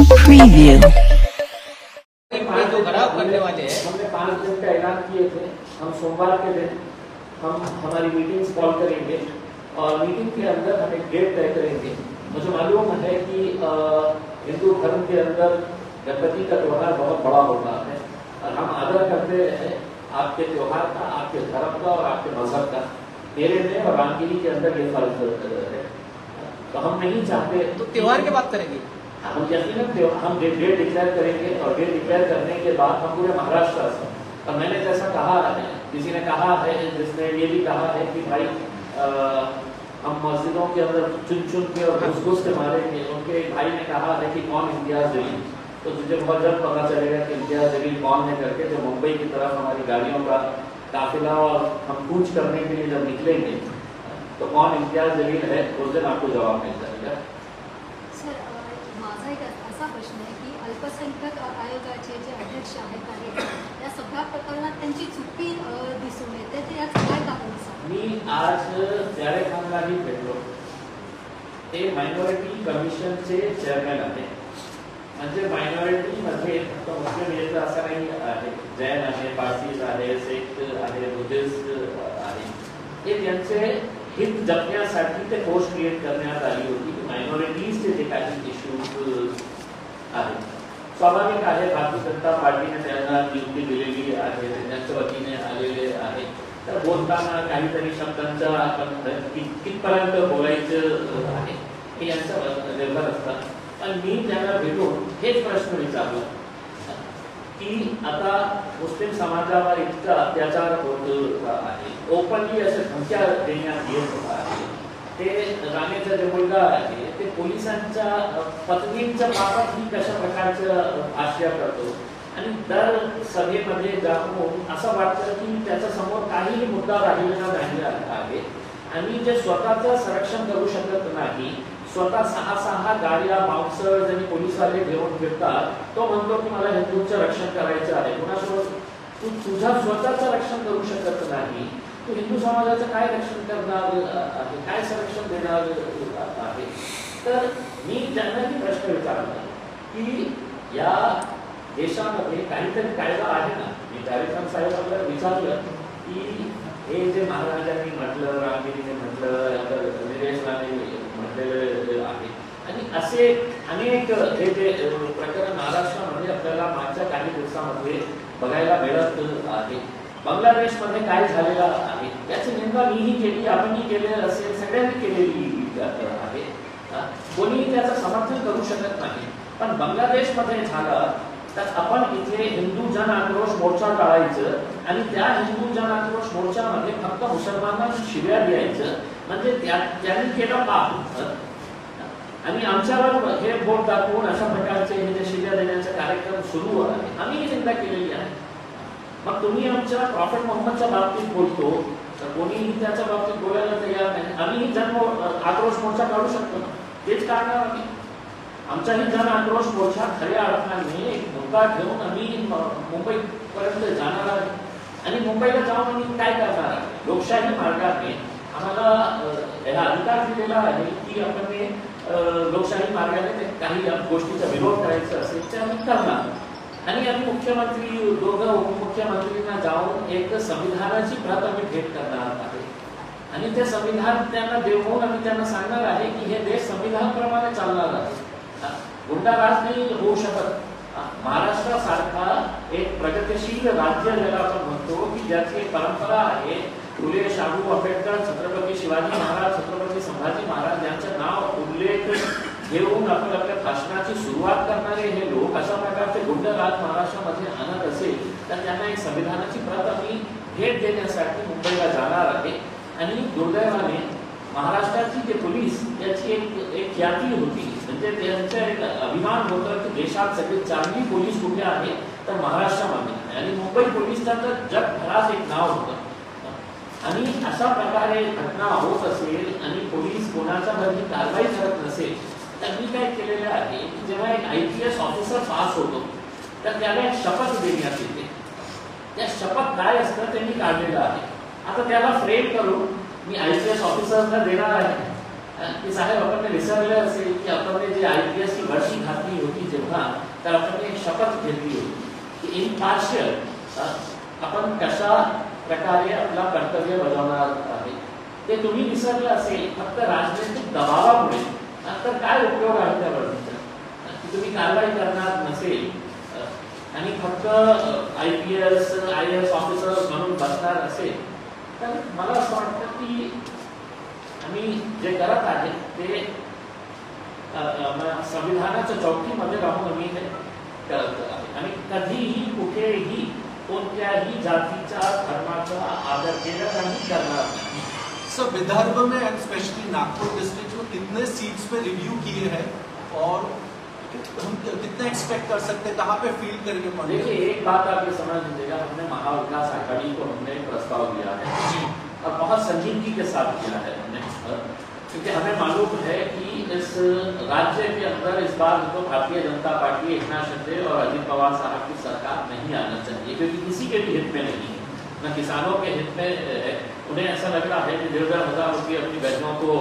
preview. हमने 5 दिन का ऐलान किए थे। हम सोमवार के दिन हम हमारी मीटिंग्स कॉल करेंगे और मीटिंग के अंदर हम एक डेट तय करेंगे। मुझे मालूम है कि हिंदू धर्म के अंदर गणपति का त्योहार बहुत बड़ा होता है और हम आदर करते हैं आपके त्योहार का, आपके धर्म का और आपके मजहब का। मेरे में और रामगिरी के अंदर ये फर्क है, तो हम नहीं चाहते। तो त्योहार की बात करेंगे हम यकीनन हम डेट डिक्लेयर करेंगे और डेट डिक्लेयर करने के बाद हम पूरे महाराष्ट्र से, और मैंने जैसा कहा है, किसी ने कहा है, जिसने ये भी कहा है कि भाई हम मस्जिदों के अंदर चुन के और घुस के मारेंगे। उनके भाई ने कहा है कि कौन इम्तियाज जलील, तो मुझे बहुत जल्द पता चलेगा कि इम्तियाज जलील कौन है करके, जो मुंबई की तरफ हमारी गाड़ियों का काफिला और हम कूच करने के लिए जब निकलेंगे तो कौन इम्तियाज जलील है उस दिन आपको जवाब मिल जाएगा। सर, माझा एक असा प्रश्न आहे की अल्पसंख्याक आयोगाचे जे अध्यक्ष आहेत या सगळ्या प्रकरणात त्यांची चुकी दिसून येते, ते यात काय कारण सांगा? मी आज जारे खानलाही भेटलो, ते मायनॉरिटी कमिशनचे चेअरमॅन आहे। म्हणजे मायनॉरिटीमध्ये फक्त मुस्लिम येत असं नाही आहे, जैन आहे, पारसीज आहे, सिख आहे, बुद्धिस्ट आहे। हे त्यांचे हित जपण्यासाठी ते पोस्ट क्रिएट करण्यात आली होती की मायनॉरिटीजचे जे काही इश्यूज आहेत, स्वाभाविक आहे भारतीय जनता पार्टीने त्यांना नियुक्ती दिलेली आहे, त्यांच्या वतीने आलेले आहे, तर बोलताना काहीतरी शब्दांचा आपण कितपर्यंत बोलायचं आहे हे यांचं निर्भर असतं। पण मी त्यांना भेटून हेच प्रश्न विचारला की आता मुस्लिम समाजावर इतका अत्याचार होत आहे, ओपनली असे धमक्या देण्यात येत आहे, ते राणेचा जे मुलगा आहे ते पोलिसांच्या पत्नींच्या बाबत ही कशा प्रकारचं आश्रय करतो आणि दर सभेमध्ये जाऊन असं वाटतं की त्याच्या समोर काहीही मुद्दा राहिलेला नाही आहे आणि जे स्वतःचं संरक्षण करू शकत नाही, स्वतः 6 गाड्या बाउन्सर्स आणि पोलिसवाले घेऊन फिरतात, तो म्हणतो की मला हिंदूंचं रक्षण करायचं आहे। कुणासोबत तू तुझा स्वतःचं रक्षण करू शकत नाही, तू हिंदू समाजाचं काय रक्षण करणार आहे, काय संरक्षण देणार आहे? तर मी त्यांनाही प्रश्न विचारला की या देशामध्ये काहीतरी कायदा आहे ना? मी जावेद साहेबांना विचारलं की हे जे महाराजांनी म्हटलं, रामगिरीने म्हटलं, निलेश राणे म्हटलेले आहे आणि असे अनेक हे जे प्रकरण महाराष्ट्रामध्ये आपल्याला मागच्या काही दिवसामध्ये बघायला मिळत आहे। बांगलादेशमध्ये काय झालेलं आहे याची निंदा मीही केली, आपणही केलेलं असेल, सगळ्यांनी केलेली आहे, कोणीही त्याचं समर्थन करू शकत नाही। पण बांगलादेशमध्ये झालं तर आपण इथे हिंदू जन आक्रोश मोर्चा काढायचं आणि त्या हिंदू जन आक्रोश मोर्चामध्ये फक्त मुसलमानांना शिव्या द्यायचं, म्हणजे त्यांनी केलं पाप आणि आमच्यावर हे बोट दाखवून अशा प्रकारचे हे जे शिव्या देण्याचे कार्यक्रम सुरू आहे, आम्ही चिंता केलेली आहे। मग तुम्ही आमच्या प्रॉफेट मोहम्मदच्या बाबतीत बोलतो तर कोणीही त्याच्या बाबतीत बोलायला तयार नाही। आम्ही जन आक्रोश मोर्चा काढू शकतो ना, तेच काढणार आम्ही। आमचाही जन आक्रोश मोर्चा खऱ्या अर्थाने एक मुद्दा घेऊन आम्ही मुंबईपर्यंत जाणार आहे आणि मुंबईला जाऊन आम्ही काय करणार आहे? लोकशाही मार्गाने आम्हाला याला अधिकार दिलेला आहे की आपण लोकशाही मार्गाने काही गोष्टीचा विरोध करायचा असेल तर आम्ही करणार आणि आम्ही मुख्यमंत्री दोघं उपमुख्यमंत्रींना जाऊन एक संविधानाची प्रत आम्ही भेट करणार आहे आणि ते संविधान त्यांना देऊन आम्ही त्यांना सांगणार आहे की हे देश संविधानाप्रमाणे चालणार आहे, गुंडाराज नाही होऊ शकत। महाराष्ट्रासारखा एक प्रगतिशील राज्य ज्याला आपण म्हणतो की ज्याची एक परंपरा आहे, फुले, शाहू आंबेडकर, छत्रपती शिवाजी महाराज, छत्रपती संभाजी महाराज यांचं नाव उल्लेख घेऊन आपण आपल्या भाषणाची सुरुवात करणारे हे लोक अशा प्रकारचे गुंडराज महाराष्ट्रामध्ये आणत असेल तर त्यांना एक संविधानाची प्रत आम्ही भेट देण्यासाठी मुंबईला जाणार आहे आणि दुर्दैवाने महाराष्ट्राची जे पोलीस याची एक ख्याती होती, म्हणजे त्यांचा एक अभिमान होता की देशात सगळी चांगली पोलीस कुठे आहे तर महाराष्ट्रामध्ये, आणि मुंबई पोलीसचा तर जगभरात एक नाव होतं आणि अशा प्रकारे घटना होत असेल आणि पोलीस कोणाच्यावरही कारवाई करत नसेल तर मी काय केलेलं आहे की जेव्हा एक IPS ऑफिसर पास होतो तर त्याला एक शपथ देण्यात येते, त्या शपथ काय असतं ते मी काढलेलं आहे। आता त्याला फ्रेम करून मी IPS ऑफिसरला देणार आहे की साहेब आपण विसरले असेल की आपण जे IPS ची भरती घातली होती जेव्हा तर आपण एक शपथ घेतली होती की इम्पार्शियल आपण कशा प्रकारे आपला कर्तव्य बजावणार आहे ते तुम्ही विसरलं असेल फक्त राजनैतिक दबावामुळे, तर काय उपयोग आहे त्या वर्णीचा? की तुम्ही कारवाई करणार नसेल आणि फक्त IPS IAS ऑफिसर म्हणून बसणार असेल, तर मला असं वाटतं की आम्ही जे करत आहे ते संविधानाच्या चौकीमध्ये राहून आम्ही हे करत आहे आणि कधीही कुठेही कोणत्याही जातीचा धर्माचा आदर केला नाही करणार नाही. सर, विदर्भ में एंड स्पेशली नागपुर डिस्ट्रिक्ट में कितने सीट्स पे रिव्यू किए हैं और हम कितना एक्सपेक्ट कर सकते हैं, कहाँ पे फील करेंगे? देखिए, एक बात आप ये समझ लीजिएगा, हमने महाविकास आघाड़ी को हमने प्रस्ताव दिया है जी, और बहुत संजीदगी के साथ किया है हमने, क्योंकि हमें मालूम है कि इस राज्य के अंदर इस बार तो भारतीय जनता पार्टी, एकनाथ शिंदे और अजित पवार साहब की सरकार नहीं आना चाहिए, क्योंकि किसी के भी हित में नहीं है, न किसानों के हित में है. उन्हें ऐसा लग रहा है कि 1,500 रुपये अपनी बहनों को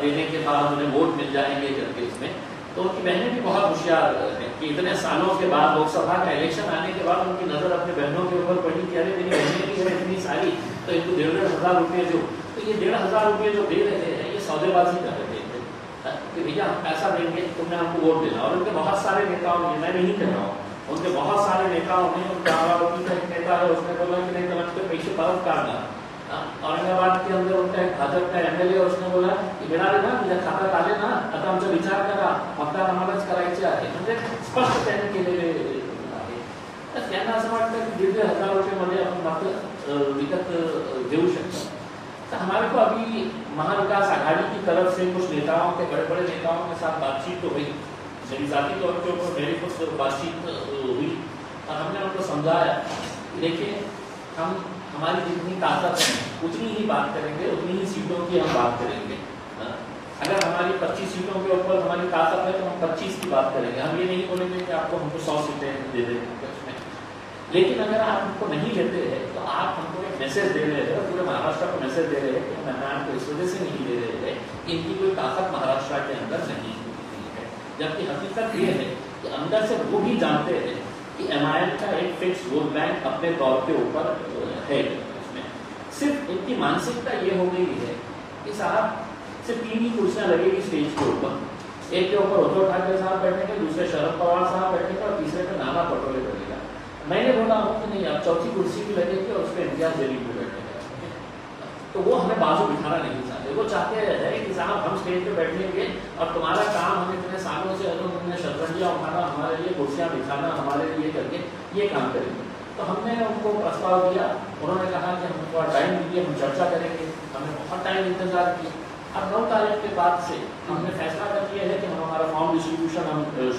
देने के बाद उन्हें वोट मिल जाएंगे करके इसमें. तो उनकी बहनें भी बहुत होशियार है कि इतने सालों के बाद लोकसभा का इलेक्शन आने के बाद उनकी नजर अपनी बहनों के ऊपर पड़ी कि अरे मेरी बहनें भी है इतनी सारी, तो इनको 1,500 रुपये जो, तो ये 1,500 रुपये जो दे रहे हैं ये सौदेबाजी कर रहे थे कि भैया हम पैसा देंगे तुमने हमको वोट देना. और उनके बहुत सारे नेताओं ने, मैं नहीं कह रहा हूँ, उनके बहुत सारे नेताओं ने, उनके आवारोपी का एक नेता है उसने बोला कि नहीं तुम तो पैसे परत काढणार. औरंगाबाद के अंदर उनका एक भाजप का MLA उसने बोला की मिळाले ना, तुझ्या खात्यात आले ना, आता आमचा विचार करा, मतदान आम्हालाच करायचे आहे. म्हणजे स्पष्ट त्यांनी केलेले आहे. तर त्यांना असं वाटतं की 1,500 रुपये आपण मात्र विकत घेऊ शकतो. तो हमारे को अभी महाविकास आघाड़ी की तरफ से कुछ नेताओं के, बड़े बड़े नेताओं के साथ बातचीत तो हुई, मेरी जाती तौर के ऊपर मेरी कुछ बातचीत हुई और हमने उनको समझाया, देखिए हम हमारी जितनी ताकत है उतनी ही बात करेंगे, उतनी ही सीटों की हम बात करेंगे. अगर हमारी 25 सीटों के ऊपर हमारी ताकत है तो हम 25 की बात करेंगे. हम ये नहीं बोलेंगे कि आपको हमको 100 सीटें दे देंगे उसमें. लेकिन अगर आप हमको नहीं लेते हैं तो आप हमको एक मैसेज दे रहे हैं, पूरे महाराष्ट्र को मैसेज दे रहे हैं कि हम आपको इस वजह से नहीं दे रहे हैं कि इनकी कोई ताकत महाराष्ट्र के अंदर नहीं है. जबकि हकीकत ये है कि अंदर से वो भी जानते हैं कि MIM का एक फिक्स वोट बैंक अपने तौर के ऊपर है. उसमें सिर्फ इनकी मानसिकता ये हो गई है कि साहब सिर्फ 3 ही कुर्सियां लगेगी स्टेज के ऊपर, एक के ऊपर उद्धव ठाकरे साहब बैठेंगे, दूसरे शरद पवार साहब बैठेंगे और तीसरे पे नाना पटोले बैठेगा. मैंने बोला हूँ कि नहीं, अब 4थी कुर्सी भी लगेगी और उस पर इम्तियाज जलील भी बैठेगा. तो वो हमें बाजू बिठाना नहीं चाहते. वो चाहते हैं कि साहब हम स्टेज पे बैठेंगे और तुम्हारा काम हमें इतने सालों से तुमने शतरंजियाँ उठाना, हमारे लिए कुर्सियाँ बिछाना, हमारे लिए करके ये काम करेंगे. तो हमने उनको प्रस्ताव दिया, उन्होंने कहा कि हम थोड़ा टाइम दीजिए, हम चर्चा करेंगे. हमने बहुत टाइम इंतजार किया. अब 9 तारीख के बाद से हमने फैसला कर लिया है कि हम हमारा फॉर्म डिस्ट्रीब्यूशन हम शुरू